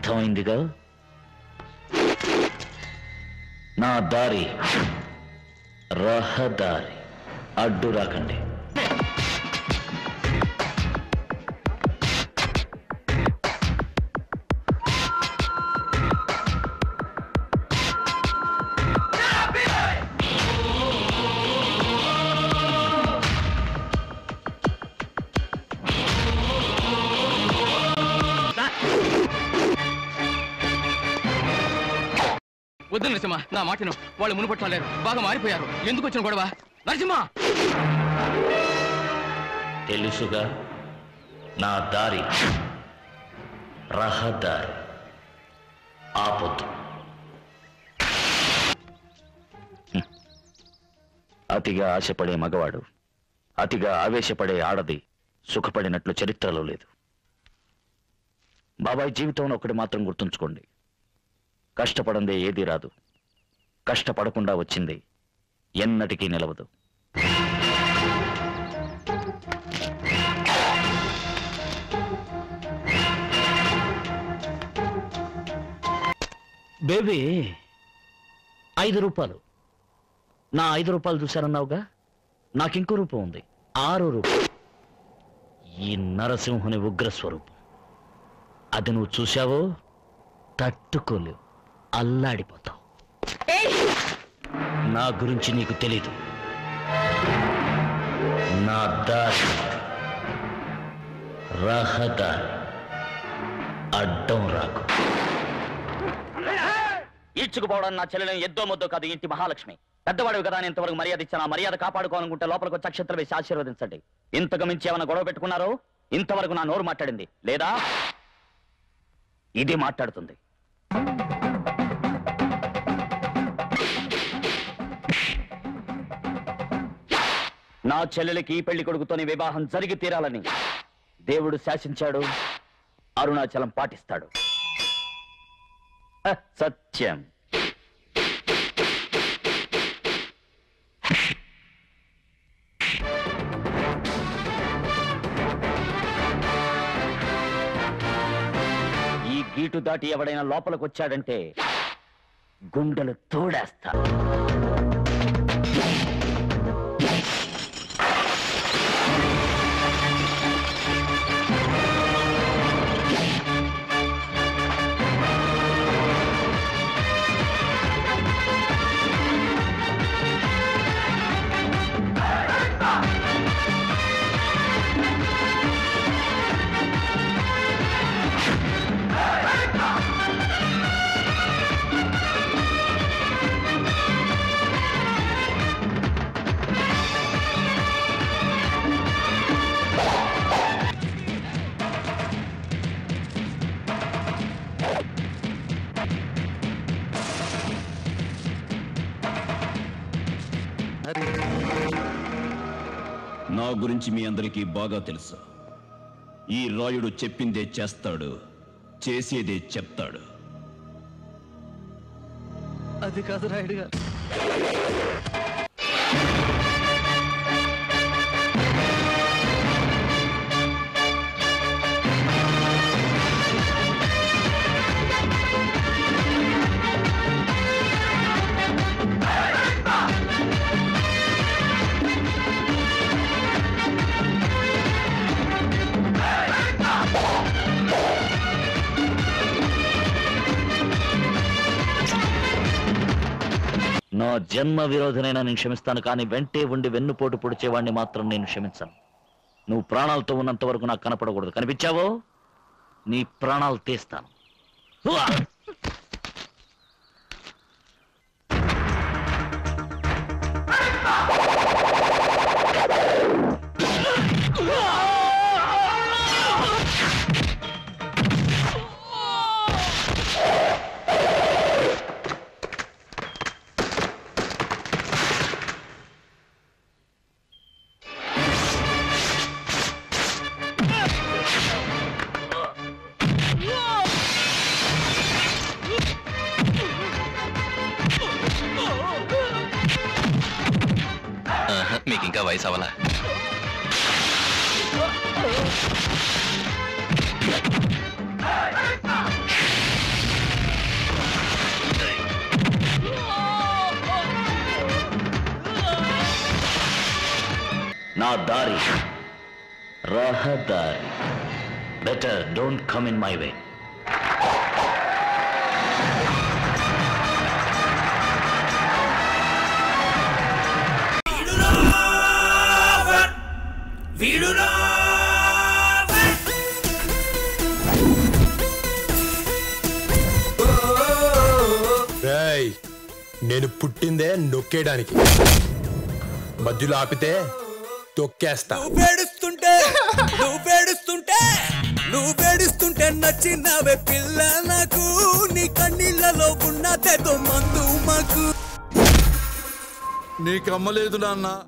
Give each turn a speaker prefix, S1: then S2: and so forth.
S1: అర్థమైందిగా? నా దారి రహదారి, అడ్డు రాకండి.
S2: వద్దు నరసింహ, నా మాటను. వాళ్ళు మునుపట్లేరు, బాగా మారిపోయారు. ఎందుకు వచ్చిన గొడవ? నరసింహ,
S1: తెలుసుగా నా దారి రహదారి, ఆపొద్దు. అతిగా ఆశపడే మగవాడు, అతిగా ఆవేశపడే ఆడది సుఖపడినట్లు చరిత్రలో లేదు. బాబాయ్ జీవితంలో ఒకటి మాత్రం గుర్తుంచుకోండి, కష్టపడందే ఏదీ రాదు, కష్టపడకుండా వచ్చింది ఎన్నటికీ నిలవదు. బేబీ, 5 రూపాయలు. నా 5 రూపాయలు చూశారన్నావుగా, నాకింకో రూపం ఉంది, 6 రూపాయలు. ఈ నరసింహుని ఉగ్రస్వరూపం. అది నువ్వు చూశావో తట్టుకోలేవు, అల్లాడిపోతావు. నా గురించి నీకు తెలీదు. నా దారి రహదారి, అడ్డం రాకు. ఈడ్చుకుపోవడం నా చెల్లెలను ఎద్దో ముద్దో కాదు, ఇంటి మహాలక్ష్మి. పెద్దవాడివి కదా అని ఇంతవరకు మర్యాద ఇచ్చాను. ఆ మర్యాద కాపాడుకోవాలనుకుంటే లోపలికి వచ్చి అక్షంతలు వేసి ఆశీర్వదించండి. ఇంతకు మించి ఏమైనా గొడవ పెట్టుకున్నారో? ఇంతవరకు నా నోరు మాట్లాడింది లేదా? ఇది మాట్లాడుతుంది. నా చెల్లెలికి ఈ పెళ్లి కొడుకుతోని వివాహం జరిగి తీరాలని దేవుడు శాసించాడు. అరుణాచలం పాటిస్తాడు. సత్యం. ఈ గీటు దాటి ఎవడైనా లోపలికి వచ్చాడంటే గుండెలు తోడేస్తా.
S3: నా గురించి మీ అందరికీ బాగా తెలుసు. ఈ రాయుడు చెప్పిందే చేస్తాడు, చేసేదే చెప్తాడు.
S4: అది కాదు రాయుడు గారు.
S1: నా జన్మ విరోధనైనా నేను క్షమిస్తాను, కానీ వెంటే ఉండి వెన్నుపోటు పొడిచేవాడిని మాత్రం నేను క్షమించను. నువ్వు ప్రాణాలతో ఉన్నంత వరకు నాకు కనపడకూడదు. కనిపించావో నీ ప్రాణాలు తీస్తాను.
S2: మీకు ఇంకా వయసు అవలా?
S1: నా దారి రహదారి. Better don't come in my way.
S5: నేను పుట్టిందే నొక్కేయడానికి, మధ్యలో ఆపితే తొక్కేస్తా.
S6: నువ్వు పేడుస్తుంటే నచ్చినవే పిల్ల నాకు, నీ కన్నీళ్ళలో ఉన్నదేదో మందు మాకు.
S7: నీకు అమ్మలేదు నాన్న.